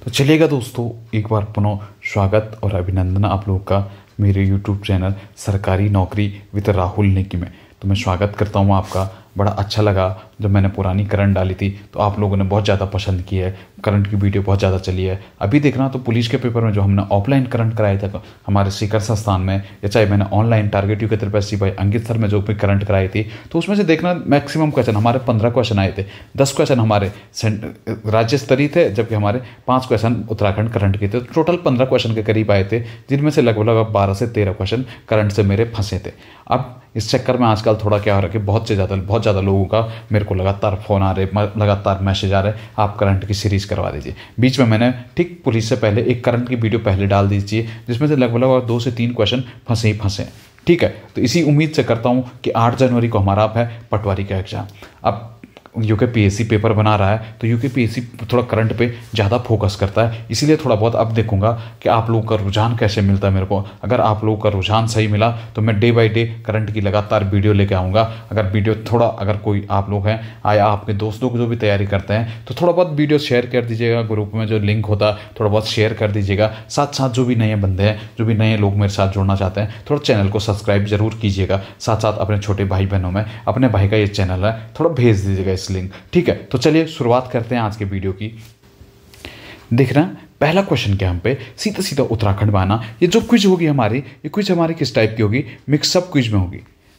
तो चलिएगा दोस्तों, एक बार पुनः स्वागत और अभिनंदन आप लोगों का मेरे YouTube चैनल सरकारी नौकरी विद राहुल नेकी में। तो मैं स्वागत करता हूँ आपका। बड़ा अच्छा लगा जब मैंने पुरानी करंट डाली थी तो आप लोगों ने बहुत ज़्यादा पसंद की है। करंट की वीडियो बहुत ज़्यादा चली है। अभी देखना तो पुलिस के पेपर में जो हमने ऑफलाइन करंट कराया था हमारे सीकर संस्थान में, या चाहे मैंने ऑनलाइन टारगेट यू के तरफ भाई अंकित सर में जो भी करंट कराई थी, तो उसमें से देखना मैक्सिमम क्वेश्चन हमारे 15 क्वेश्चन आए थे। 10 क्वेश्चन हमारे राज्य स्तरीय थे, जबकि हमारे 5 क्वेश्चन उत्तराखंड करंट के थे। तो टोटल 15 क्वेश्चन के करीब आए थे, जिनमें से लगभग 12 से 13 क्वेश्चन करंट से मेरे फंसे थे। अब इस चक्कर में आजकल थोड़ा क्या हो रहा है कि बहुत ज़्यादा लोगों का मेरे को लगातार फ़ोन आ रहे, लगातार मैसेज आ रहे, आप करंट की सीरीज़ करवा दीजिए। बीच में मैंने ठीक पुलिस से पहले एक करंट की वीडियो पहले डाल दीजिए, जिसमें से लगभग 2 से 3 क्वेश्चन फंसे ही फंसे। ठीक है, तो इसी उम्मीद से करता हूँ कि 8 जनवरी को हमारा अब है पटवारी का एग्जाम। अब यूके पीएससी पेपर बना रहा है, तो यूके पीएससी थोड़ा करंट पे ज़्यादा फोकस करता है, इसीलिए थोड़ा बहुत अब देखूंगा कि आप लोगों का रुझान कैसे मिलता है मेरे को। अगर आप लोगों का रुझान सही मिला तो मैं डे बाय डे करंट की लगातार वीडियो लेके आऊँगा। अगर वीडियो थोड़ा, अगर कोई आप लोग हैं या आपके दोस्त लोग जो भी तैयारी करते हैं, तो थोड़ा बहुत वीडियो शेयर कर दीजिएगा। ग्रुप में जो लिंक होता है थोड़ा बहुत शेयर कर दीजिएगा। साथ साथ जो भी नए बंदे हैं, जो भी नए लोग मेरे साथ जुड़ना चाहते हैं, थोड़ा चैनल को सब्सक्राइब जरूर कीजिएगा। साथ साथ अपने छोटे भाई बहनों में अपने भाई का ये चैनल है, थोड़ा भेज दीजिएगा इस लिंक। ठीक है, तो चलिए शुरुआत करते हैं आज के वीडियो की। देखना पहला क्वेश्चन क्या हम पे सीधा सीधा उत्तराखंड में आना। ये जो क्विज होगी हमारी, ये क्विज हमारी किस टाइप की होगी? मिक्सअप क्विज में होगी।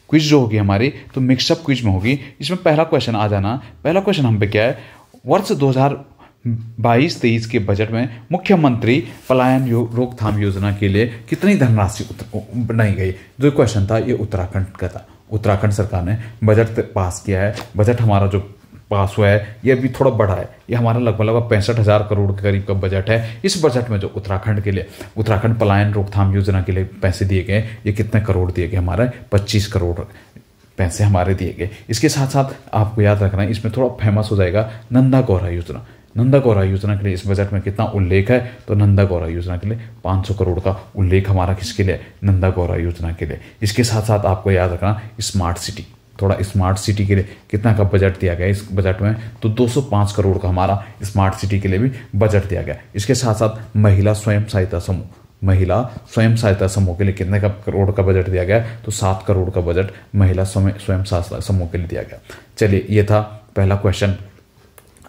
क्विज जो होगी हमारी तो मिक्सअप क्विज में होगी। इसमें पहला क्वेश्चन आ जाना। पहला क्वेश्चन हम पे क्या है? वर्ष 2022-23 के बजट में मुख्यमंत्री पलायन रोकथाम योजना के लिए कितनी धनराशि बनाई गई? जो क्वेश्चन था ये उत्तराखंड का था। उत्तराखंड सरकार ने बजट पास किया है। बजट हमारा जो पास हुआ है ये अभी थोड़ा बड़ा है। ये हमारा लगभग 65,000 करोड़ के करीब का बजट है। इस बजट में जो उत्तराखंड के लिए, उत्तराखंड पलायन रोकथाम योजना के लिए पैसे दिए गए, ये कितने करोड़ दिए गए? हमारे 25 करोड़ पैसे हमारे दिए गए। इसके साथ साथ आपको याद रखना है, इसमें थोड़ा फेमस हो जाएगा नंदा गौरा योजना। नंदा गौरा योजना के लिए इस बजट में कितना उल्लेख है? तो नंदा गौरा योजना के लिए 500 करोड़ का उल्लेख हमारा किसके लिए? नंदा गौरा योजना के लिए। इसके साथ साथ आपको याद रखना स्मार्ट सिटी, थोड़ा स्मार्ट सिटी के लिए कितना का बजट दिया गया इस बजट में? तो 205 करोड़ का हमारा स्मार्ट सिटी के लिए भी बजट दिया गया। इसके साथ साथ महिला स्वयं सहायता समूह, महिला स्वयं सहायता समूह के लिए कितने का करोड़ का बजट दिया गया? तो 7 करोड़ का बजट महिला स्वयं सहायता समूह के लिए दिया गया। चलिए, ये था पहला क्वेश्चन।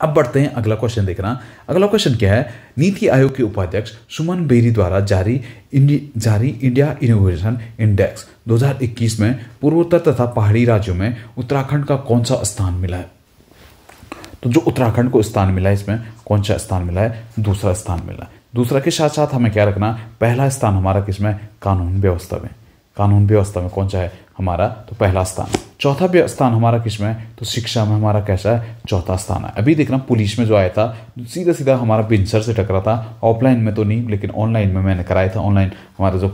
अब बढ़ते हैं अगला क्वेश्चन देखना। अगला क्वेश्चन क्या है? नीति आयोग के उपाध्यक्ष सुमन बेरी द्वारा जारी इंडिया इनोवेशन इंडेक्स 2021 में पूर्वोत्तर तथा पहाड़ी राज्यों में उत्तराखंड का कौन सा स्थान मिला है? तो जो उत्तराखंड को स्थान मिला है, इसमें कौन सा स्थान मिला है? दूसरा स्थान मिला है। दूसरा के साथ साथ हमें क्या रखना? पहला स्थान हमारा किसमें? कानून व्यवस्था में। कानून व्यवस्था में कौन सा है हमारा? तो पहला स्थान। चौथा स्थान हमारा किसमें? तो शिक्षा में हमारा कैसा है? चौथा स्थान है। अभी देखना पुलिस में जो आया था सीधा सीधा हमारा बिनसर से टकरा था। ऑफलाइन में तो नहीं, लेकिन ऑनलाइन में मैंने कराया था। ऑनलाइन हमारा जो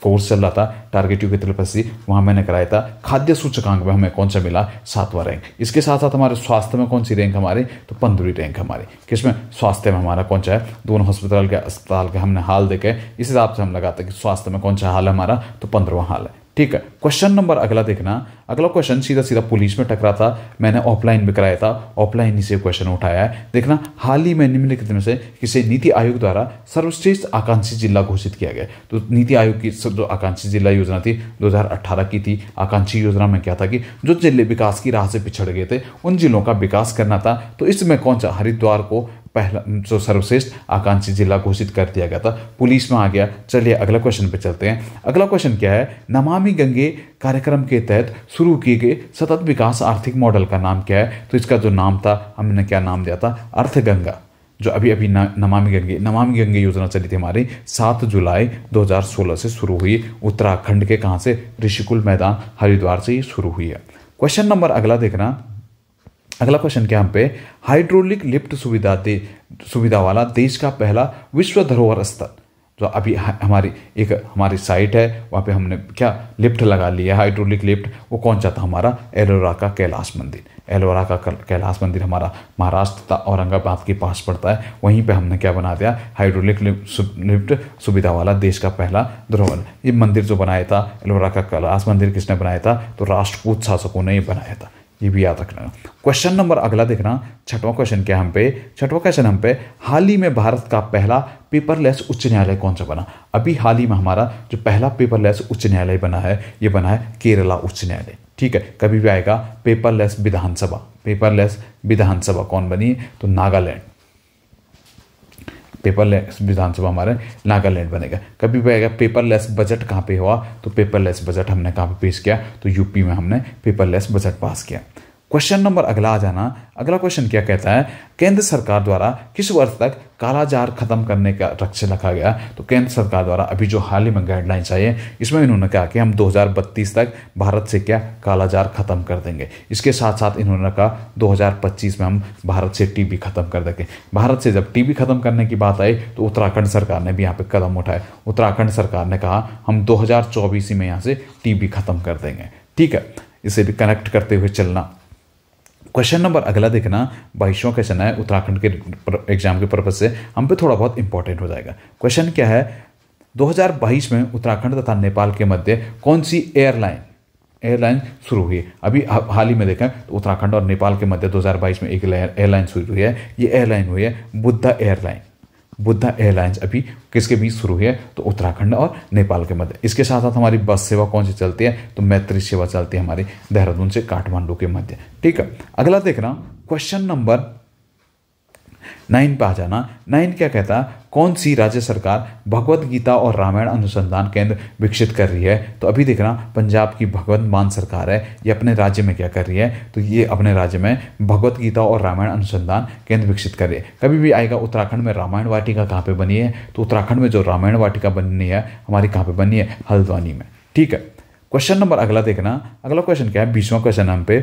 कोर्स चल रहा था टारगेट यू के तरफ से, वहाँ मैंने कराया था। खाद्य सूचकांक में हमें कौन सा मिला? 7वां रैंक। इसके साथ साथ हमारे स्वास्थ्य में कौन सी रैंक हमारी? तो 15वीं रैंक हमारी। किसमें? स्वास्थ्य में हमारा कौन सा है? दोनों अस्पताल के हमने हाल देखे, इस हिसाब से हम लगाते कि स्वास्थ्य में कौन सा हाल है हमारा? तो 15वां हाल है। ठीक है, क्वेश्चन नंबर अगला देखना। अगला क्वेश्चन सीधा सीधा पुलिस में टकरा था, मैंने ऑफलाइन में कराया था। ऑफलाइन ही से क्वेश्चन उठाया है। देखना, हाल ही में निम्नलिखित में से किसे नीति आयोग द्वारा सर्वश्रेष्ठ आकांक्षी जिला घोषित किया गया? तो नीति आयोग की जो आकांक्षी जिला योजना थी 2018 की थी। आकांक्षी योजना में क्या था कि जो जिले विकास की राह से पिछड़ गए थे उन जिलों का विकास करना था। तो इसमें कौन सा? हरिद्वार को पहला जो सर्वश्रेष्ठ आकांक्षी जिला घोषित कर दिया गया था। पुलिस में आ गया। चलिए अगला क्वेश्चन पे चलते हैं। अगला क्वेश्चन क्या है? नमामि गंगे कार्यक्रम के तहत शुरू किए गए सतत विकास आर्थिक मॉडल का नाम क्या है? तो इसका जो नाम था, हमने क्या नाम दिया था? अर्थ गंगा। जो अभी नमामि गंगे योजना चली थी हमारी 7 जुलाई 2016 से शुरू हुई। उत्तराखंड के कहाँ से? ऋषिकुल मैदान हरिद्वार से ही शुरू हुई है। क्वेश्चन नंबर अगला देखना। अगला क्वेश्चन क्या हम पे? हाइड्रोलिक लिफ्ट सुविधा वाला देश का पहला विश्व धरोहर स्थल, जो अभी हमारी साइट है, वहाँ पे हमने क्या लिफ्ट लगा लिया है, हाइड्रोलिक लिफ्ट। वो कौन सा था हमारा? एलोरा का कैलाश मंदिर। एलोरा का कैलाश मंदिर हमारा महाराष्ट्र तथा औरंगाबाद के पास पड़ता है। वहीं पे हमने क्या बना दिया? हाइड्रोलिक लिफ्ट सुविधा वाला देश का पहला धरोहर। ये मंदिर जो बनाया था एलोरा का कैलाश मंदिर, किसने बनाया था? तो राष्ट्रकूट शासकों ने ये बनाया था। ये भी याद रखना। क्वेश्चन नंबर अगला देखना, छठवां क्वेश्चन क्या हम पे, छठवां क्वेश्चन हम पे, हाल ही में भारत का पहला पेपरलेस उच्च न्यायालय कौन सा बना। अभी हाल ही में हमारा जो पहला पेपरलेस उच्च न्यायालय बना है, ये बना है केरला उच्च न्यायालय। ठीक है, कभी भी आएगा पेपरलेस विधानसभा, पेपरलेस विधानसभा कौन बनी, तो नागालैंड, पेपरलेस विधानसभा हमारे नागालैंड बनेगा। कभी भी आएगा पेपरलेस बजट कहाँ पे हुआ, तो पेपरलेस बजट हमने कहाँ पे पेश किया, तो यूपी में हमने पेपरलेस बजट पास किया। क्वेश्चन नंबर अगला आ जाना, अगला क्वेश्चन क्या कहता है, केंद्र सरकार द्वारा किस वर्ष तक कालाजार खत्म करने का लक्ष्य रखा गया। तो केंद्र सरकार द्वारा अभी जो हाल ही में गाइडलाइंस आई है, इसमें इन्होंने कहा कि हम 2032 तक भारत से क्या कालाजार खत्म कर देंगे। इसके साथ साथ इन्होंने कहा 2025 में हम भारत से टीबी खत्म कर देंगे। भारत से जब टीबी खत्म करने की बात आई, तो उत्तराखंड सरकार ने भी यहाँ पे कदम उठाए। उत्तराखंड सरकार ने कहा हम 2024 में यहाँ से टीबी खत्म कर देंगे। ठीक है, इसे भी कनेक्ट करते हुए चलना। क्वेश्चन नंबर अगला देखना, 22वां क्वेश्चन है, उत्तराखंड के एग्जाम के पर्पज से हम पे थोड़ा बहुत इंपॉर्टेंट हो जाएगा। क्वेश्चन क्या है, 2022 में उत्तराखंड तथा नेपाल के मध्य कौन सी एयरलाइन शुरू हुई है। अभी हाल ही में देखा तो उत्तराखंड और नेपाल के मध्य 2022 में एक एयरलाइन शुरू हुई है। ये एयरलाइन हुई है बुद्धा एयरलाइन। बुद्धा एयरलाइंस अभी किसके बीच शुरू हुई है, तो उत्तराखंड और नेपाल के मध्य। इसके साथ साथ हमारी बस सेवा कौन सी चलती है, तो मैत्री सेवा चलती है हमारी देहरादून से काठमांडू के मध्य। ठीक है, अगला देखना, क्वेश्चन नंबर 9 पे आ जाना। 9 क्या कहता है, कौन सी राज्य सरकार भगवत गीता और रामायण अनुसंधान केंद्र विकसित कर रही है। तो अभी देखना, पंजाब की भगवंत मान सरकार है, ये अपने राज्य में क्या कर रही है, तो ये अपने राज्य में भगवत गीता और रामायण अनुसंधान केंद्र विकसित कर रही है। कभी भी आएगा उत्तराखंड में रामायण वाटिका कहाँ पे बनी है, तो उत्तराखंड में जो रामायण वाटिका बनी है हमारी कहाँ पे बनी है, हल्द्वानी में। ठीक है, क्वेश्चन नंबर अगला देखना, अगला क्वेश्चन क्या है, 20वां क्वेश्चन हम पे,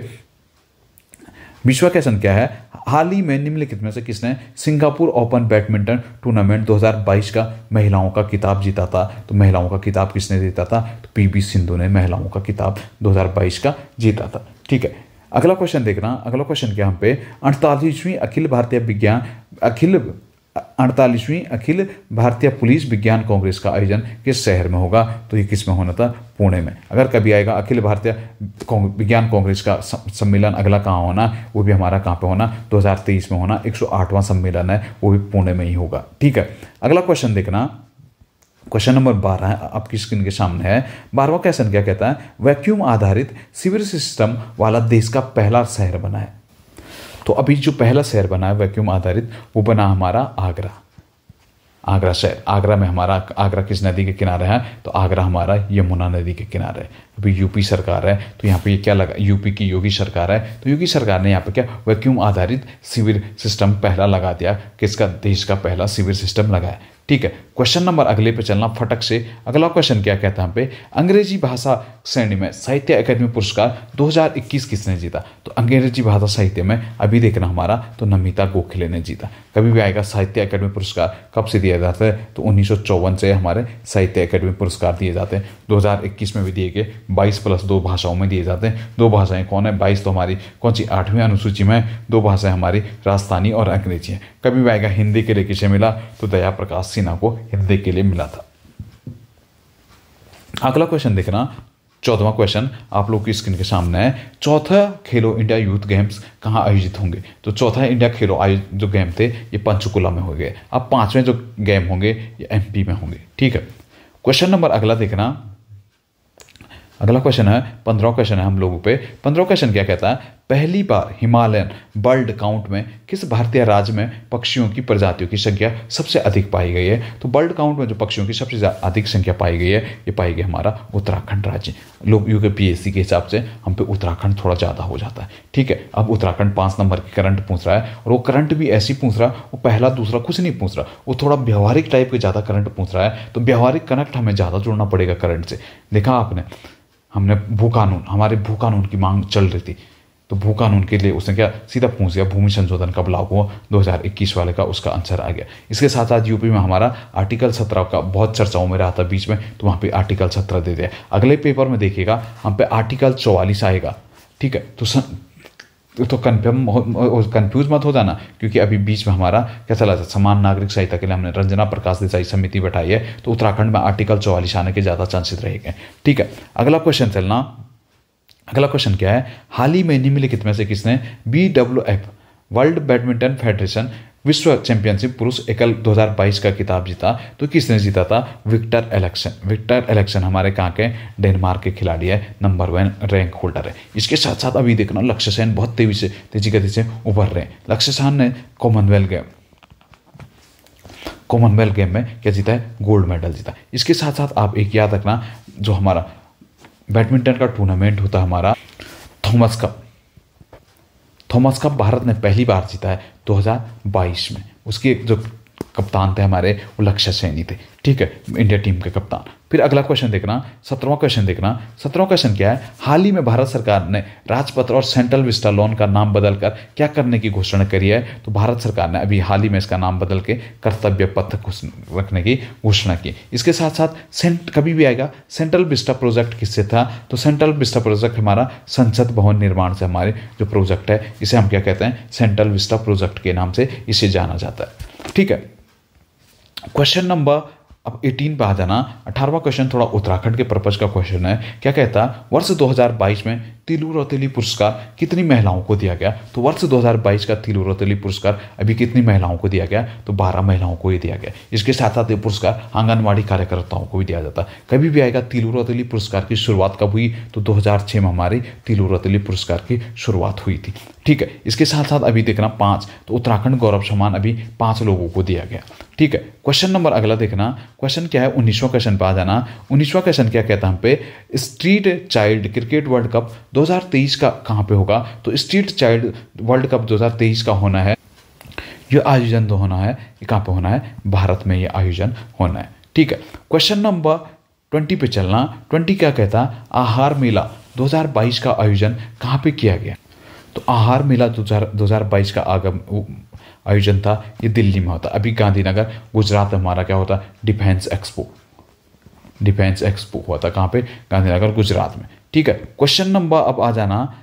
20वां क्वेश्चन क्या है, हाल ही में निम्नलिखित में से किसने सिंगापुर ओपन बैडमिंटन टूर्नामेंट 2022 का महिलाओं का खिताब जीता था। तो महिलाओं का खिताब किसने जीता था, तो पीवी सिंधु ने महिलाओं का खिताब 2022 का जीता था। ठीक है, अगला क्वेश्चन देखना, अगला क्वेश्चन क्या हम पे, 48वीं अखिल भारतीय पुलिस विज्ञान कांग्रेस का आयोजन किस शहर में होगा। तो ये किस में होना था, पुणे में। अगर कभी आएगा अखिल भारतीय विज्ञान कांग्रेस का सम्मेलन अगला कहाँ होना, वो भी हमारा कहाँ पे होना, 2023 में होना। 108वां सम्मेलन है, वो भी पुणे में ही होगा। ठीक है, अगला क्वेश्चन देखना, क्वेश्चन नंबर 12 है, आपकी स्क्रीन के सामने है। 12वां क्वेश्चन क्या कहता है, वैक्यूम आधारित सीवर सिस्टम वाला देश का पहला शहर बना है। तो अभी जो पहला शहर बना है वैक्यूम आधारित, वो बना हमारा आगरा शहर। आगरा में हमारा, आगरा किस नदी के किनारे है, तो आगरा हमारा यमुना नदी के किनारे है। अभी यूपी सरकार है, तो यहाँ पे ये क्या लगा, यूपी की योगी सरकार है, तो योगी सरकार ने यहाँ पे क्या वैक्यूम आधारित सीवर सिस्टम पहला लगा दिया, किसका, देश का पहला सीवर सिस्टम लगाया। ठीक है, क्वेश्चन नंबर अगले पे चलना फटक से। अगला क्वेश्चन क्या कहता है हम पे, अंग्रेजी भाषा श्रेणी में साहित्य अकादमी पुरस्कार 2021 किसने जीता। तो अंग्रेजी भाषा साहित्य में अभी देखना हमारा, तो नमिता गोखले ने जीता। कभी भी आएगा साहित्य अकादमी पुरस्कार कब से दिया जाता है, तो 1954 से हमारे साहित्य अकादमी पुरस्कार दिए जाते हैं। 2021 में भी दिए गए, 22+2 भाषाओं में दिए जाते हैं। 2 भाषाएं कौन है, 22 तो हमारी कौन सी 8वीं अनुसूची में, 2 भाषाएं हमारी राजस्थानी और अंग्रेजी हैं। कभी भी आएगा हिंदी के लिए किसे मिला, तो दया प्रकाश सिन्हा को हिंदी के लिए मिला था। अगला क्वेश्चन देखना, 14वां क्वेश्चन आप लोग की स्क्रीन के सामने है। चौथा खेलो इंडिया यूथ गेम्स कहाँ आयोजित होंगे। तो चौथा इंडिया खेलो जो गेम थे ये पंचकुला में हो गए। अब 5वें जो गेम होंगे ये एमपी में होंगे। ठीक है, क्वेश्चन नंबर अगला देखना, अगला क्वेश्चन है 15वां क्वेश्चन है हम लोगों पे। 15वां क्वेश्चन क्या कहता है, पहली बार हिमालयन बर्ड काउंट में किस भारतीय राज्य में पक्षियों की प्रजातियों की संख्या सबसे अधिक पाई गई है। तो बर्ड काउंट में जो पक्षियों की सबसे अधिक संख्या पाई गई है, ये पाई गई हमारा उत्तराखंड राज्य। लोग यूपीएससी के हिसाब से हम पे उत्तराखंड थोड़ा ज़्यादा हो जाता है। ठीक है, अब उत्तराखंड 5 नंबर की करंट पूछ रहा है, और वो करंट भी ऐसी पूछ रहा है, वो पहला दूसरा कुछ नहीं पूछ रहा, वो थोड़ा व्यवहारिक टाइप के ज़्यादा करंट पूछ रहा है। तो व्यवहारिक कनेक्ट हमें ज़्यादा जुड़ना पड़ेगा करंट से। देखा आपने, हमने भू कानून, हमारे भू कानून की मांग चल रही थी, तो भू कानून के लिए उसने क्या सीधा पूछ दिया, भूमि संशोधन कब लागू हुआ, 2021 वाले का उसका आंसर आ गया। इसके साथ साथ यूपी में हमारा आर्टिकल 17 का बहुत चर्चाओं में रहा था बीच में, तो वहाँ पे आर्टिकल 17 दे दिया। अगले पेपर में देखिएगा हम पे आर्टिकल 44 आएगा। ठीक है, तो कंफ्यूज मत हो जाना, क्योंकि अभी बीच में हमारा क्या चला था, समान नागरिक संहिता के लिए हमने रंजना प्रकाश देसाई समिति बैठाई है, तो उत्तराखंड में आर्टिकल 44 आने के ज़्यादा चांसेस रहेंगे। ठीक है, अगला क्वेश्चन चलना, अगला क्वेश्चन क्या है, हाल ही में निम्नलिखित में से किसने BWF वर्ल्ड बैडमिंटन फेडरेशन विश्व चैंपियनशिप पुरुष एकल 2022 का खिताब जीता? तो किसने जीता था? Victor election. विक्टर एलेक्सन हमारे कहाँ के? डेनमार्क के खिलाड़ी है, नंबर 1 रैंक होल्डर है। इसके साथ साथ अभी देखना लक्ष्य सेन बहुत तेजी गति से उभर रहे हैं। लक्ष्य सेन ने कॉमनवेल्थ गेम में क्या जीता है? गोल्ड मेडल जीता। इसके साथ साथ आप एक याद रखना, जो हमारा बैडमिंटन का टूर्नामेंट होता है हमारा थॉमस कप भारत ने पहली बार जीता है 2022 में। उसके जो कप्तान थे हमारे वो लक्ष्य सेन ही थे, ठीक है, इंडिया टीम के कप्तान। फिर अगला क्वेश्चन देखना, 17वां क्वेश्चन देखना। 17वां क्वेश्चन क्या है, हाल ही में भारत सरकार ने राजपथ और सेंट्रल विस्टा लोन का नाम बदलकर क्या करने की घोषणा करी है? तो भारत सरकार ने अभी हाल ही में इसका नाम बदल के कर्तव्य पथ रखने की घोषणा की। इसके साथ साथ कभी भी आएगा सेंट्रल विस्टा प्रोजेक्ट किससे था? तो सेंट्रल विस्टा प्रोजेक्ट हमारा संसद भवन निर्माण से हमारे जो प्रोजेक्ट है, इसे हम क्या कहते हैं? सेंट्रल विस्टा प्रोजेक्ट के नाम से इसे जाना जाता है, ठीक है। क्वेश्चन नंबर अब 18 पे आ जाना। 18वां क्वेश्चन थोड़ा उत्तराखंड के पर्पज का क्वेश्चन है। क्या कहता है, वर्ष 2022 में तिलू रौतेली पुरस्कार कितनी महिलाओं को दिया गया? तो वर्ष 2022 का तिलू रौतेली पुरस्कार अभी कितनी महिलाओं को दिया गया? तो 12 महिलाओं को ही दिया गया। इसके साथ साथ ये पुरस्कार आंगनबाड़ी कार्यकर्ताओं को भी दिया जाता है। कभी भी आएगा तिलू रौतेली पुरस्कार की शुरुआत कब हुई? तो 2006 में हमारी तिलू रौतेली पुरस्कार की शुरुआत हुई थी, ठीक है। इसके साथ साथ अभी देखना 5, तो उत्तराखंड गौरव सम्मान अभी 5 लोगों को दिया गया, ठीक है। क्वेश्चन नंबर अगला देखना, क्वेश्चन क्या है? 19वां क्वेश्चन पे आ जाना। 19वां क्वेश्चन क्या कहता है हम पे, street child cricket world cup 2023 का कहाँ पे होगा? तो स्ट्रीट चाइल्ड वर्ल्ड कप 2023 का होना है, ये आयोजन तो होना है, ये कहाँ पे होना है? भारत में ये आयोजन होना है, ठीक है। क्वेश्चन नंबर 20 पे चलना। 20 क्या कहता है, आहार मेला 2022 का आयोजन कहाँ पे किया गया? तो आहार मेला 2022 का आयोजन था, ये दिल्ली में होता। अभी गांधीनगर गुजरात में हमारा क्या होता? डिफेंस एक्सपो हुआ था, कहाँ पे? गांधीनगर गुजरात में, ठीक है। क्वेश्चन नंबर अब आ जाना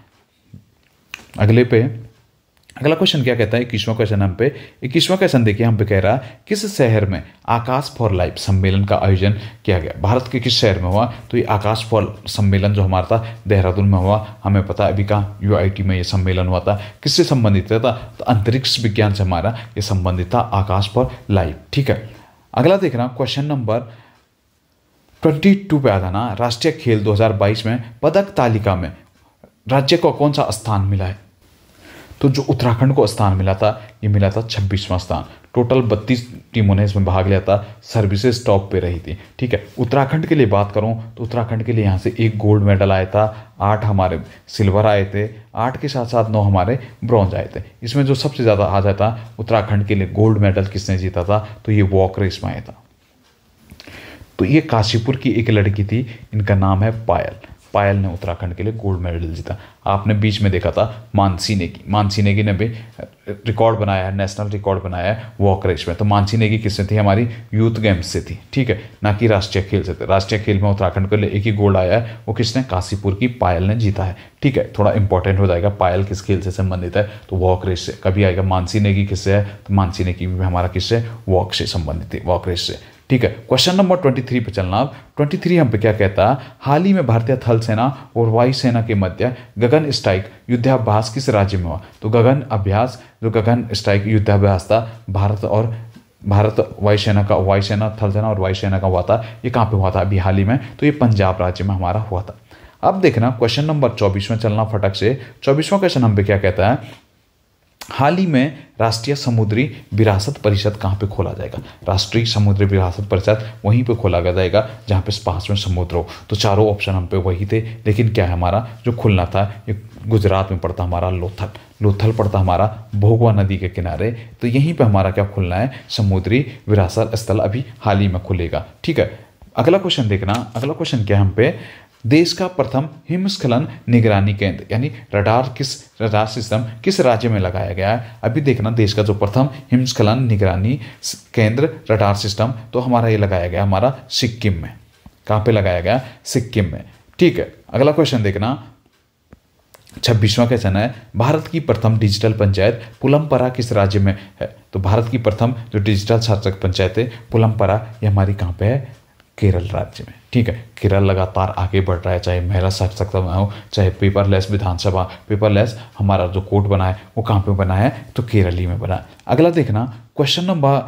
अगले पे। अगला क्वेश्चन क्या कहता है? 21वां क्वेश्चन हम पे। 21वां क्वेश्चन देखिए हम पे कह रहा है, किस शहर में आकाश फॉर लाइफ सम्मेलन का आयोजन किया गया? भारत के किस शहर में हुआ? तो ये आकाश फॉर सम्मेलन जो हमारा था देहरादून में हुआ। हमें पता है अभी कहाँ UIT में ये सम्मेलन हुआ था। किससे संबंधित था? तो अंतरिक्ष विज्ञान से हमारा ये संबंधित था, आकाश फॉर लाइफ, ठीक है। अगला देखना क्वेश्चन नंबर 22 पे आ जाना। राष्ट्रीय खेल 2022 में पदक तालिका में राज्य को कौन सा स्थान मिला है? तो जो उत्तराखंड को स्थान मिला था, ये मिला था 26वां स्थान। टोटल 32 टीमों ने इसमें भाग लिया था, सर्विसेज टॉप पे रही थी, ठीक है। उत्तराखंड के लिए बात करूं तो उत्तराखंड के लिए यहाँ से 1 गोल्ड मेडल आया था, 8 हमारे सिल्वर आए थे, 8 के साथ साथ 9 हमारे ब्रॉन्ज आए थे। इसमें जो सबसे ज़्यादा आ जाता उत्तराखंड के लिए गोल्ड मेडल किसने जीता था? तो ये वॉक रेस में आया था। तो ये काशीपुर की एक लड़की थी, इनका नाम है पायल ने उत्तराखंड के लिए गोल्ड मेडल जीता। आपने बीच में देखा था मानसी नेगी ने भी रिकॉर्ड बनाया है, नेशनल रिकॉर्ड बनाया है वॉक रेस में। तो मानसी नेगी किससे थी? हमारी यूथ गेम्स से थी, ठीक है, ना कि राष्ट्रीय खेल से थे। राष्ट्रीय खेल में उत्तराखंड के लिए एक ही गोल्ड आया है, वो किसने? काशीपुर की पायल ने जीता है, ठीक है। थोड़ा इंपॉर्टेंट हो जाएगा, पायल किस खेल से संबंधित है? तो वॉक रेस से। कभी आएगा मानसी नेगी किससे है? तो मानसी नेगी भी हमारा किससे? वॉक से संबंधित है, वॉक रेस से, ठीक है। क्वेश्चन नंबर 23 पे चलना। 23 हम पे क्या कहता है, हाल ही में भारतीय थल सेना और वायु सेना के मध्य गगन स्ट्राइक युद्धाभ्यास किस राज्य में हुआ? तो गगन स्ट्राइक युद्धाभ्यास था भारत वायुसेना, थल सेना और वायुसेना का हुआ था। ये कहाँ पे हुआ था अभी हाल ही में? तो ये पंजाब राज्य में हमारा हुआ था। अब देखना क्वेश्चन नंबर 24 में चलना फटक से। 24वां क्वेश्चन हम पे क्या कहता है, हाल ही में राष्ट्रीय समुद्री विरासत परिषद कहाँ पे खोला जाएगा? राष्ट्रीय समुद्री विरासत परिषद वहीं पे खोला जाएगा जहाँ पे 5वें समुद्र हो। तो चारों ऑप्शन हम पे वही थे, लेकिन क्या है हमारा जो खुलना था ये गुजरात में पड़ता हमारा लोथल पड़ता हमारा भोगवा नदी के किनारे। तो यहीं पे हमारा क्या खुलना है? समुद्री विरासत स्थल अभी हाल ही में खुलेगा, ठीक है। अगला क्वेश्चन देखना। अगला क्वेश्चन क्या है हम पे, देश का प्रथम हिमस्खलन निगरानी केंद्र यानी रडार सिस्टम किस राज्य में लगाया गया है? अभी देखना देश का जो प्रथम हिमस्खलन निगरानी केंद्र रडार सिस्टम तो हमारा ये लगाया गया हमारा सिक्किम में। कहाँ पे लगाया गया? सिक्किम में, ठीक है। अगला क्वेश्चन देखना 26वां क्वेश्चन है, भारत की प्रथम डिजिटल पंचायत पुलमपरा किस राज्य में है? तो भारत की प्रथम जो डिजिटल शासक पंचायत है पुलमपरा, ये हमारी कहाँ पे है? केरल राज्य में। ठीक है, केरल लगातार आगे बढ़ रहा है, चाहे महिला सशक्तिकरण हो, चाहे पेपरलेस विधानसभा, पेपरलेस हमारा जो कोर्ट बना है वो कहाँ पे बना है, तो केरल ही में बना है। अगला देखना क्वेश्चन नंबर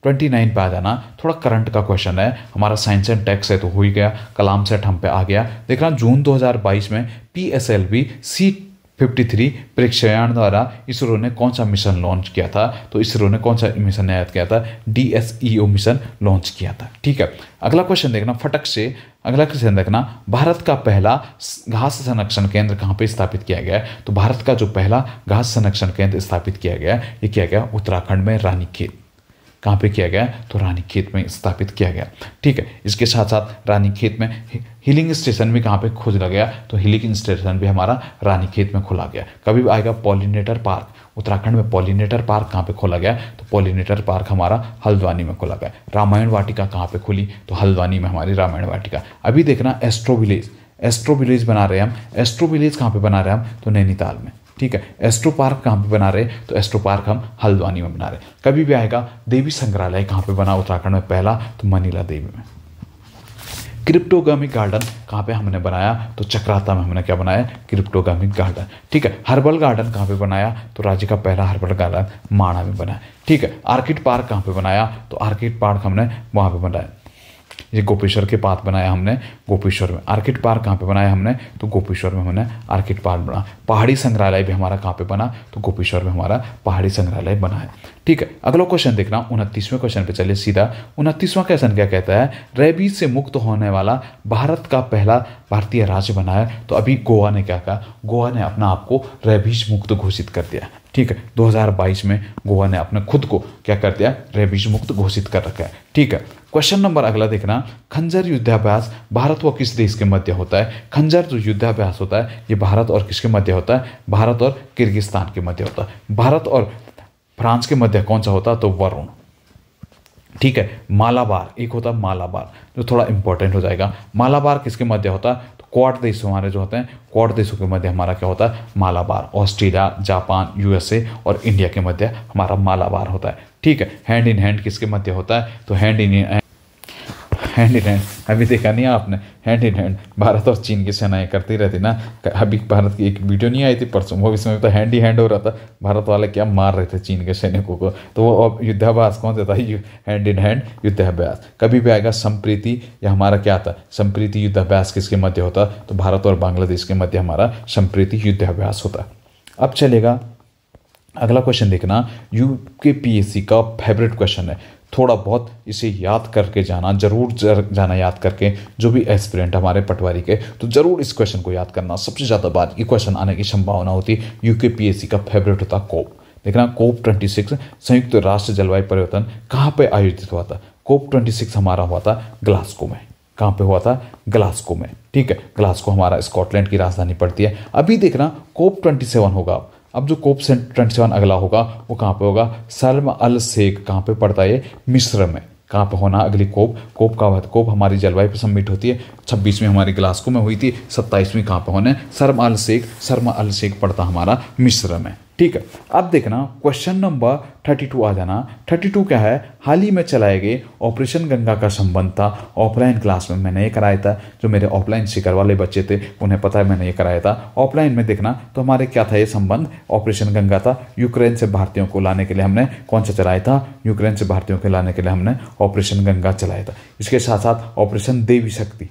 29 पे आ जाना, थोड़ा करंट का क्वेश्चन है, हमारा साइंस एंड टेक्स है तो हो ही गया, कलाम सेट हम पे आ गया। देखना जून 2022 में PSLV C-53 परीक्षायान द्वारा इसरो ने कौन सा मिशन लॉन्च किया था, तो इसरो ने कौन सा मिशन आयात किया था, DSEO मिशन लॉन्च किया था। ठीक है, अगला क्वेश्चन देखना फटक से, अगला क्वेश्चन देखना, भारत का पहला घास संरक्षण केंद्र कहाँ पे स्थापित किया गया है, तो भारत का जो पहला घास संरक्षण केंद्र स्थापित किया गया ये किया गया उत्तराखंड में रानीखेत। कहाँ पे किया गया, तो रानीखेत में स्थापित किया गया। ठीक है, इसके साथ साथ रानीखेत में हिलिंग स्टेशन भी कहाँ पे खोजा गया, तो हिलिंग स्टेशन भी हमारा रानीखेत में खोला गया। कभी आएगा पॉलिनेटर पार्क, उत्तराखंड में पॉलिनेटर पार्क कहाँ पे खोला गया, तो पॉलिनेटर पार्क हमारा हल्द्वानी में खोला गया। रामायण वाटिका कहाँ पे खुली, तो हल्द्वानी में हमारी रामायण वाटिका। अभी देखना एस्ट्रो विलेज, एस्ट्रो विलेज बना रहे हैं हम, एस्ट्रो विलेज कहाँ पे बना रहे हैं हम, तो नैनीताल में। ठीक है, एस्ट्रो पार्क कहाँ पे बना रहे, तो एस्ट्रो पार्क हम हल्द्वानी में बना रहे। कभी भी आएगा देवी संग्रहालय कहाँ पे बना उत्तराखंड में पहला, तो मनीला देवी में। क्रिप्टोगामिक गार्डन कहाँ पे हमने बनाया, तो चक्राता में हमने क्या बनाया, क्रिप्टोगामिक गार्डन। ठीक है, हर्बल गार्डन कहाँ पे बनाया, तो राज्य का पहला हर्बल गार्डन माणा में बनाया। ठीक है, आर्किड पार्क कहाँ पे बनाया, तो आर्किड पार्क हमने वहाँ पे बनाया, ये गोपेश्वर के पास बनाया हमने, गोपेश्वर में। आर्किड पार्क कहाँ पे बनाया हमने, तो गोपेश्वर में हमने आर्किड पार्क बना। पहाड़ी संग्रहालय भी हमारा कहाँ पे बना, तो गोपेश्वर में हमारा पहाड़ी संग्रहालय बना है। ठीक है, अगला क्वेश्चन देखना 29वें क्वेश्चन पे चलिए सीधा। 29वां क्वेश्चन क्या कहता है, रेबीज से मुक्त होने वाला भारत का पहला भारतीय राज्य बना है, तो अभी गोवा ने क्या कहा, गोवा ने अपना आप को रेबीज मुक्त घोषित कर दिया। ठीक है, 2022 में गोवा ने अपने खुद को क्या कर दिया, रेबीज मुक्त घोषित कर रखा है। ठीक है, क्वेश्चन नंबर अगला देखना, खंजर युद्धाभ्यास भारत व किस देश के मध्य होता है। खंजर जो युद्धाभ्यास होता है ये भारत और किसके मध्य होता है, भारत और किर्गिस्तान के मध्य होता है। भारत और फ्रांस के मध्य कौन सा होता है, तो वरुण। ठीक है, मालाबार एक होता है, मालाबार जो थोड़ा इंपॉर्टेंट हो जाएगा। मालाबार किसके मध्य होता है, तो क्वाड देश हमारे जो होते हैं, क्वाड देशों के मध्य हमारा क्या होता है, मालाबार। ऑस्ट्रेलिया, जापान, USA और इंडिया के मध्य हमारा मालाबार होता है। ठीक है, हैंड इन हैंड किसके मध्य होता है, तो हैंड इन हैंड, अभी देखा नहीं आपने, हैंड इन हैंड भारत और चीन की सेनाएं करती रहती ना। अभी भारत की एक वीडियो नहीं आई थी परसों, वो इसमें तो हैंड ही हैंड हो रहा था, भारत वाले क्या मार रहे थे चीन के सैनिकों को, तो वो अब युद्धाभ्यास कौन सा था, हैंड इन हैंड युद्धाभ्यास। कभी भी आएगा संप्रीति, या हमारा क्या था, संप्रीति युद्धाभ्यास किसके मध्य होता, तो भारत और बांग्लादेश के मध्य हमारा संप्रीति युद्धाभ्यास होता। अब चलेगा अगला क्वेश्चन देखना, UKPSC का फेवरेट क्वेश्चन है, थोड़ा बहुत इसे याद करके जाना, जरूर जाना याद करके, जो भी एस्पिरेंट हमारे पटवारी के, तो जरूर इस क्वेश्चन को याद करना। सबसे ज़्यादा बार ये क्वेश्चन आने की संभावना होती है। UKPSC का फेवरेट होता कोप। देखना COP 26 संयुक्त राष्ट्र जलवायु परिवर्तन कहाँ पे आयोजित हुआ था, COP 26 हमारा हुआ था ग्लासगो में। कहाँ पे हुआ था, ग्लासगो में। ठीक है, ग्लासगो हमारा स्कॉटलैंड की राजधानी पड़ती है। अभी देखना COP 27 होगा, अब जो COP 27 अगला होगा वो कहाँ पे होगा, शर्म अल शेख कहाँ पे पड़ता है, मिस्र में। कहाँ पे होना अगली कोप का बात, कोप हमारी जलवायु पर समिट होती है, 26वीं हमारी ग्लासगो में हुई थी, 27वीं कहाँ पे होने, शर्म अल शेख पड़ता हमारा मिस्र में। ठीक है, अब देखना क्वेश्चन नंबर 32 आ जाना। 32 क्या है, हाल ही में चलाए गए ऑपरेशन गंगा का संबंध था। ऑफलाइन क्लास में मैंने ये कराया था, जो मेरे ऑफलाइन शिकर वाले बच्चे थे उन्हें पता है मैंने ये कराया था। ऑफलाइन में देखना तो हमारे क्या था, ये संबंध ऑपरेशन गंगा था। यूक्रेन से भारतीयों को लाने के लिए हमने कौन सा चलाया था, यूक्रेन से भारतीयों को लाने के लिए हमने ऑपरेशन गंगा चलाया था। इसके साथ साथ ऑपरेशन देवी शक्ति,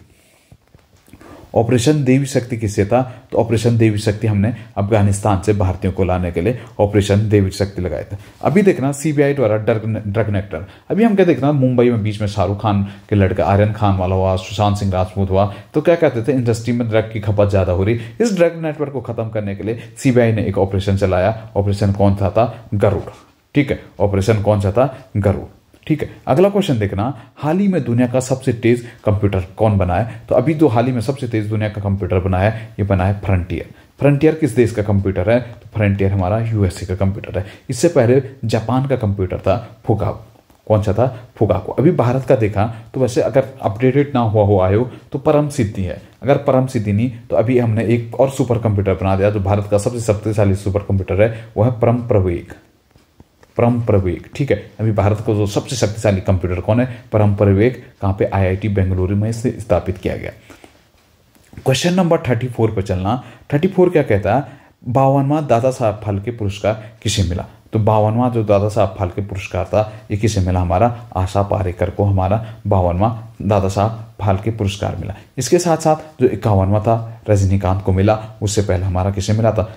ऑपरेशन देवी शक्ति किससे था, तो ऑपरेशन देवी शक्ति हमने अफगानिस्तान से भारतीयों को लाने के लिए ऑपरेशन देवी शक्ति लगाया था। अभी देखना CBI द्वारा ड्रग नेटवर्क, अभी हम क्या देखना, मुंबई में बीच में शाहरुख खान के लड़का आर्यन खान वाला हुआ, सुशांत सिंह राजपूत हुआ, तो क्या कहते थे, इंडस्ट्री में ड्रग की खपत ज्यादा हो रही। इस ड्रग नेटवर्क को खत्म करने के लिए CBI ने एक ऑपरेशन चलाया। ऑपरेशन कौन सा था, गरुड़। ठीक है, ऑपरेशन कौन सा था, गरुड़। ठीक है, अगला क्वेश्चन देखना, हाल ही में दुनिया का सबसे तेज कंप्यूटर कौन बना है, तो अभी जो हाल ही में सबसे तेज दुनिया का कंप्यूटर बना है, ये बना है फ्रंटियर। फ्रंटियर किस देश का कंप्यूटर है, तो फ्रंटियर हमारा USA का कंप्यूटर है। इससे पहले जापान का कंप्यूटर था फुगाको। कौन सा था, फुगाको। अभी भारत का देखा तो वैसे अगर अपडेटेड ना हुआ हो तो परम सिद्धि है, अगर परम सिद्धि नहीं तो अभी हमने एक और सुपर कंप्यूटर बना दिया, जो भारत का सबसे शक्तिशाली सुपर कंप्यूटर है, वो है परम प्रवेग। परम प्रवेग, ठीक है। अभी भारत को जो सबसे शक्तिशाली कंप्यूटर कौन है? परम प्रवेग। कहाँ पे? IIT बेंगलुरु में इसे स्थापित किया गया। क्वेश्चन नंबर 34 पे चलना। 34 क्या कहता है? 52वां दादा साहब फाल्के पुरस्कार किसे मिला? तो 52वां जो दादा साहब फाल्के पुरस्कार था ये किसे मिला? हमारा आशा पारेकर को हमारा 52वां दादा साहब फाल्के पुरस्कार मिला। इसके साथ साथ जो 51वां था रजनीकांत को मिला। उससे पहले हमारा किसे मिला था?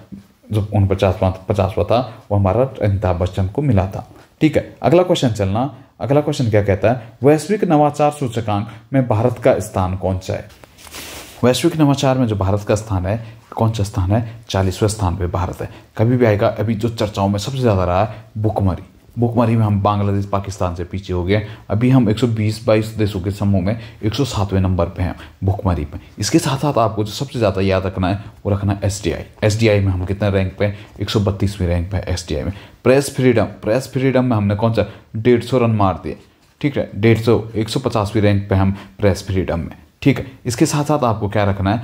जो 50वां था वो हमारा अमिताभ बच्चन को मिला था, ठीक है। अगला क्वेश्चन चलना। अगला क्वेश्चन क्या कहता है? वैश्विक नवाचार सूचकांक में भारत का स्थान कौन सा है? वैश्विक नवाचार में जो भारत का स्थान है, कौन सा स्थान है? 40वें स्थान पे भारत है। कभी भी आएगा, अभी जो चर्चाओं में सबसे ज़्यादा रहा है भुखमरी में हम बांग्लादेश पाकिस्तान से पीछे हो गए। अभी हम 120-22 देशों के समूह में 107वें नंबर पे हैं भुखमरी पे। इसके साथ साथ आपको जो सबसे ज़्यादा याद रखना है वो रखना है SDI में हम कितने रैंक पे? 132वें रैंक पे SDI में। प्रेस फ्रीडम में हमने कौन सा? 150 रन मार दिए, ठीक है। 150 रैंक पे हम प्रेस फ्रीडम में, ठीक है। इसके साथ साथ आपको क्या रखना है?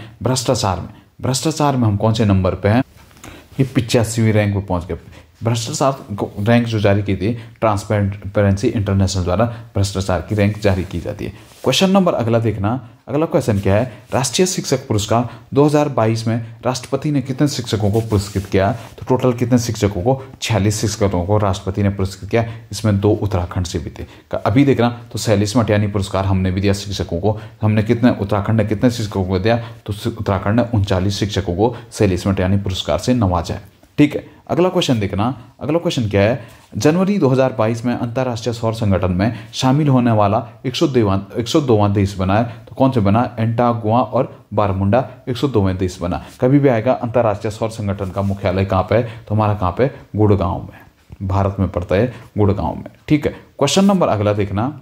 भ्रष्टाचार में हम कौन से नंबर पे हैं? ये 85वीं रैंक पे पहुंच गए। भ्रष्टाचार रैंक जो जारी की थी ट्रांसपेरेंसी इंटरनेशनल द्वारा भ्रष्टाचार की रैंक जारी की जाती है। क्वेश्चन नंबर अगला देखना। अगला क्वेश्चन क्या है? राष्ट्रीय शिक्षक पुरस्कार 2022 में राष्ट्रपति ने कितने शिक्षकों को पुरस्कृत किया? तो टोटल कितने शिक्षकों को? 46 शिक्षकों को राष्ट्रपति ने पुरस्कृत किया। इसमें 2 उत्तराखंड से भी थे। अभी देखना तो 46 मटियानी पुरस्कार हमने भी दिया शिक्षकों को। हमने कितने? उत्तराखंड ने कितने शिक्षकों को दिया? तो उत्तराखंड ने 39 शिक्षकों को 46 मटियानी पुरस्कार से नवाजा है, ठीक है। अगला क्वेश्चन देखना। अगला क्वेश्चन क्या है? जनवरी 2022 में अंतर्राष्ट्रीय सौर संगठन में शामिल होने वाला 102वां देश बना है। तो कौन से बना? एंटागुआ और बारमुंडा 102वें देश बना। कभी भी आएगा अंतर्राष्ट्रीय सौर संगठन का मुख्यालय कहाँ पे है? तो हमारा कहाँ पे? गुड़गांव में, भारत में पड़ता है गुड़गांव में, ठीक है। क्वेश्चन नंबर अगला देखना।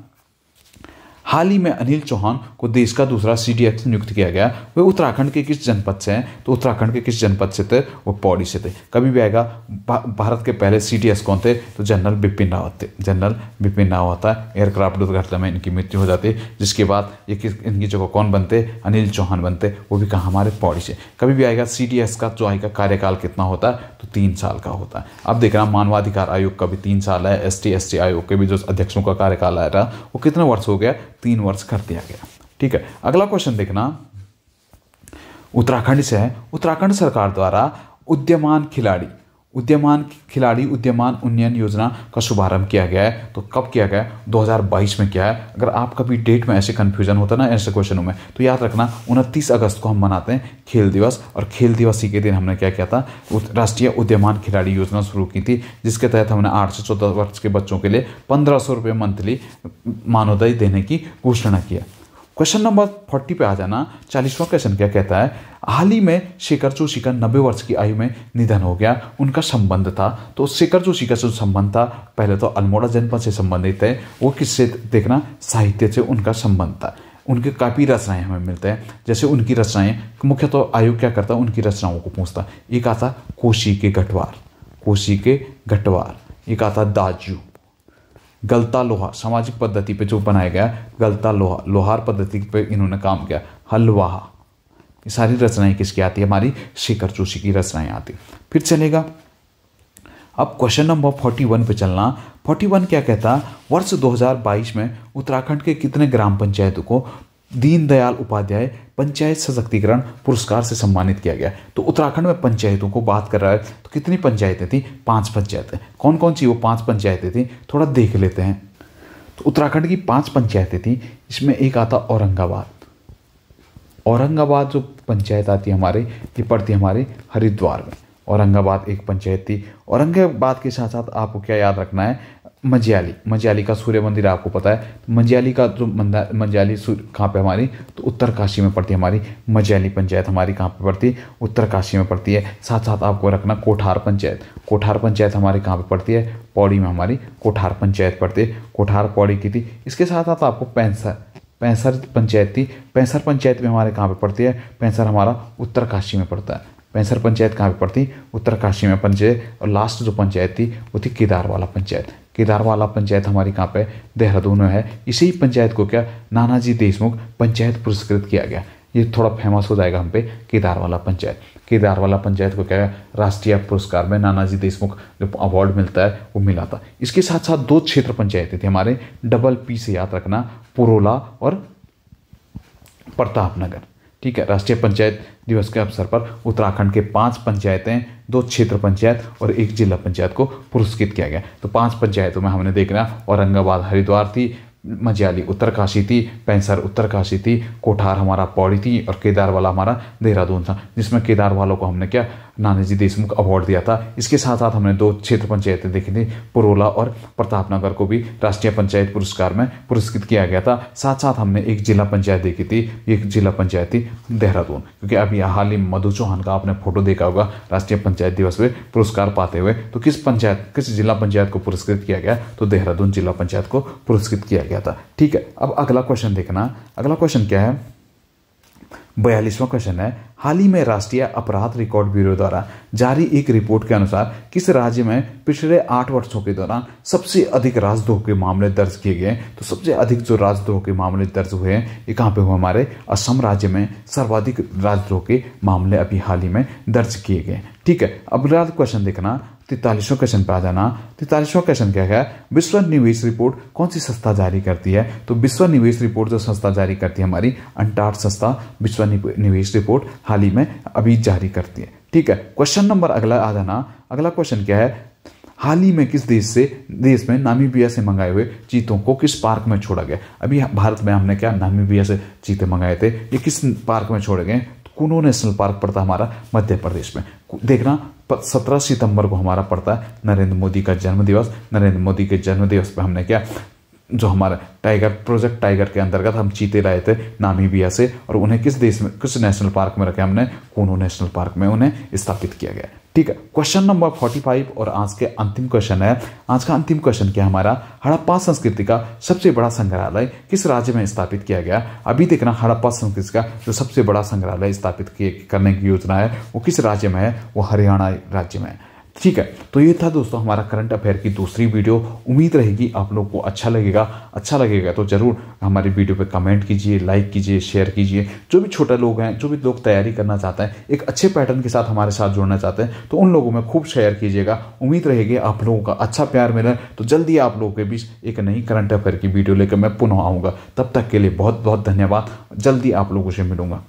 हाल ही में अनिल चौहान को देश का दूसरा CDS नियुक्त किया गया। वे उत्तराखंड के किस जनपद से हैं? तो उत्तराखंड के किस जनपद से थे? वो पौड़ी से थे। कभी भी आएगा भारत के पहले CDS कौन थे? तो जनरल बिपिन रावत थे। जनरल बिपिन रावत था। एयरक्राफ्ट दुर्घटना में इनकी मृत्यु हो जाती, जिसके बाद इनकी जगह कौन बनते? अनिल चौहान बनते। वो भी कहाँ? हमारे पौड़ी से। कभी भी आएगा CDS का जो आएगा कार्यकाल कितना होता है? तो 3 साल का होता है। अब देखना मानवाधिकार आयोग का भी 3 साल है। ST आयोग के भी जो अध्यक्षों का कार्यकाल आया था वो कितने वर्ष हो गया? 3 वर्ष कर दिया गया, ठीक है। अगला क्वेश्चन देखना। उत्तराखंड से है। उत्तराखंड सरकार द्वारा उद्यमान उद्यमान उन्नयन योजना का शुभारंभ किया गया है। तो कब किया गया? 2022 में किया है। अगर आप कभी डेट में ऐसे कंफ्यूजन होता है ना ऐसे क्वेश्चनों में, तो याद रखना 29 अगस्त को हम मनाते हैं खेल दिवस। और खेल दिवस ही के दिन हमने क्या किया था? राष्ट्रीय उद्यमान खिलाड़ी योजना शुरू की थी, जिसके तहत हमने 8 से 14 वर्ष के बच्चों के लिए 1500 रुपये मंथली मानोदय देने की घोषणा किया। क्वेश्चन नंबर 40 पे आ जाना। 40वां क्वेश्चन क्या कहता है? हाल ही में शेखर जोशी का 90 वर्ष की आयु में निधन हो गया। उनका संबंध था, तो शेखर जोशी का जो संबंध था पहले तो अल्मोड़ा जनपद से संबंधित है। वो किससे? देखना, साहित्य से उनका संबंध था। उनके काफ़ी रचनाएं हमें मिलते हैं। जैसे उनकी रचनाएं मुख्य तो आयोग क्या करता है? उनकी रचनाओं को पूछता। एक आता कोशी के घटवार, एक आता दाजू, गलता लोहा सामाजिक पद्धति पे जो बनाया गया, गलता लोहार पद्धति पे इन्होंने काम किया, हलवाहा। ये सारी रचनाएं किसकी आती है? हमारी शेखर जोशी की रचनाएं आती। फिर चलेगा अब क्वेश्चन नंबर 41 पे चलना। 41 क्या कहता? वर्ष 2022 में उत्तराखंड के कितने ग्राम पंचायतों को दीनदयाल उपाध्याय पंचायत सशक्तिकरण पुरस्कार से सम्मानित किया गया? तो उत्तराखंड में पंचायतों को बात कर रहा है, तो कितनी पंचायतें थी? 5 पंचायतें। कौन कौन सी वो 5 पंचायतें थी? थोड़ा देख लेते हैं। तो उत्तराखंड की 5 पंचायतें थी। इसमें एक आता औरंगाबाद जो पंचायत आती है हमारे, ये पड़ती है हमारे हरिद्वार में। औरंगाबाद एक पंचायत थी। औरंगाबाद के साथ साथ आपको क्या याद रखना है? मजियाली का सूर्य मंदिर आपको पता है। मजियाली का जो मजियाली कहाँ पे हमारी? तो उत्तरकाशी में पड़ती है हमारी मजियाली पंचायत। हमारी कहाँ पे पड़ती है? उत्तरकाशी में पड़ती है। साथ साथ आपको रखना कोठार पंचायत हमारी कहाँ पे पड़ती है? पौड़ी में हमारी कोठार पंचायत पड़ती है। कोठार पौड़ी की थी। इसके साथ साथ आपको पैंसर पंचायत थी। पैंसर पंचायत में हमारे कहाँ पे पड़ती है? पैंसर हमारा उत्तरकाशी में पड़ता है। पैंसर पंचायत कहाँ पे पड़ती? उत्तरकाशी में पंचायत। और लास्ट जो पंचायत थी वो थी केदारवाला पंचायत हमारी कहाँ पे? देहरादून में है। इसी पंचायत को क्या नानाजी देशमुख पंचायत पुरस्कृत किया गया। ये थोड़ा फेमस हो जाएगा हम पे, केदारवाला पंचायत। केदारवाला पंचायत को क्या है, राष्ट्रीय पुरस्कार में नानाजी देशमुख जो अवार्ड मिलता है वो मिला था। इसके साथ साथ 2 क्षेत्र पंचायतें थी हमारे, डबल पी से याद रखना, पुरोला और प्रतापनगर। ठीक है, राष्ट्रीय पंचायत दिवस के अवसर पर उत्तराखंड के 5 पंचायतें, 2 क्षेत्र पंचायत और 1 जिला पंचायत को पुरस्कृत किया गया। तो 5 पंचायतों में हमने देखना, औरंगाबाद हरिद्वार थी, मजियाली उत्तरकाशी थी, पैंसर उत्तरकाशी थी, कोठार हमारा पौड़ी थी और केदारवाला हमारा देहरादून था, जिसमें केदारवालों को हमने क्या, नानाजी देशमुख अवार्ड दिया था। इसके साथ साथ हमने 2 क्षेत्र पंचायतें देखी थी, पुरोला और प्रतापनगर को भी राष्ट्रीय पंचायत पुरस्कार में पुरस्कृत किया गया था। साथ साथ हमने 1 जिला पंचायत देखी थी, एक जिला पंचायत थी देहरादून, क्योंकि अभी हाल ही मधु चौहान का आपने फोटो देखा होगा राष्ट्रीय पंचायत दिवस में पुरस्कार पाते हुए। तो किस जिला पंचायत को पुरस्कृत किया गया, तो देहरादून जिला पंचायत को पुरस्कृत किया गया था। ठीक है, अब अगला क्वेश्चन देखना। अगला क्वेश्चन क्या है, 42वां क्वेश्चन है, हाल ही में राष्ट्रीय अपराध रिकॉर्ड ब्यूरो द्वारा जारी एक रिपोर्ट के अनुसार किस राज्य में पिछले 8 वर्षों के दौरान सबसे अधिक राजद्रोह के मामले दर्ज किए गए? तो सबसे अधिक जो राजद्रोह के मामले दर्ज हुए हैं ये कहाँ पे हुए, हमारे असम राज्य में सर्वाधिक राजद्रोह के मामले अभी हाल ही में दर्ज किए गए। ठीक है, अब क्वेश्चन देखना, 43वां क्वेश्चन पे आ जाना। 43वां क्वेश्चन क्या है, विश्व निवेश रिपोर्ट कौन सी संस्था जारी करती है? तो विश्व निवेश रिपोर्ट जो संस्था जारी करती है हमारी अंटार्ड संस्था विश्व निवेश रिपोर्ट हाल ही में अभी जारी करती है। ठीक है, क्वेश्चन नंबर अगला आ जाना। अगला क्वेश्चन क्या है, हाल ही में किस देश में नामीबिया से मंगाए हुए चीतों को किस पार्क में छोड़ा गया? अभी भारत में हमने क्या नामीबिया से चीते मंगाए थे, ये किस पार्क में छोड़े गए? कुनो नेशनल पार्क पड़ता हमारा मध्य प्रदेश में। देखना 17 सितंबर को हमारा पड़ता है नरेंद्र मोदी का जन्मदिवस। नरेंद्र मोदी के जन्मदिवस पे हमने क्या, जो हमारा प्रोजेक्ट टाइगर के अंतर्गत हम चीते लाए थे नामीबिया से, और उन्हें किस देश में, किस नेशनल पार्क में रखे हमने, कुनो नेशनल पार्क में उन्हें स्थापित किया गया। ठीक है, क्वेश्चन नंबर 45 और आज के अंतिम क्वेश्चन है। आज का अंतिम क्वेश्चन क्या हमारा, हड़प्पा संस्कृति का सबसे बड़ा संग्रहालय किस राज्य में स्थापित किया गया? अभी देखना, हड़प्पा संस्कृति का जो सबसे बड़ा संग्रहालय स्थापित करने की योजना है वो किस राज्य में है, वो हरियाणा राज्य में है। ठीक है, तो ये था दोस्तों हमारा करंट अफेयर की दूसरी वीडियो। उम्मीद रहेगी आप लोग को अच्छा लगेगा तो जरूर हमारी वीडियो पे कमेंट कीजिए, लाइक कीजिए, शेयर कीजिए। जो भी छोटे लोग हैं, जो भी लोग तैयारी करना चाहते हैं, एक अच्छे पैटर्न के साथ हमारे साथ जुड़ना चाहते हैं, तो उन लोगों में खूब शेयर कीजिएगा। उम्मीद रहेगी आप लोगों का अच्छा प्यार मिले, तो जल्दी आप लोगों के बीच एक नई करंट अफेयर की वीडियो लेकर मैं पुनः आऊँगा। तब तक के लिए बहुत बहुत धन्यवाद, जल्दी आप लोगों से मिलूंगा।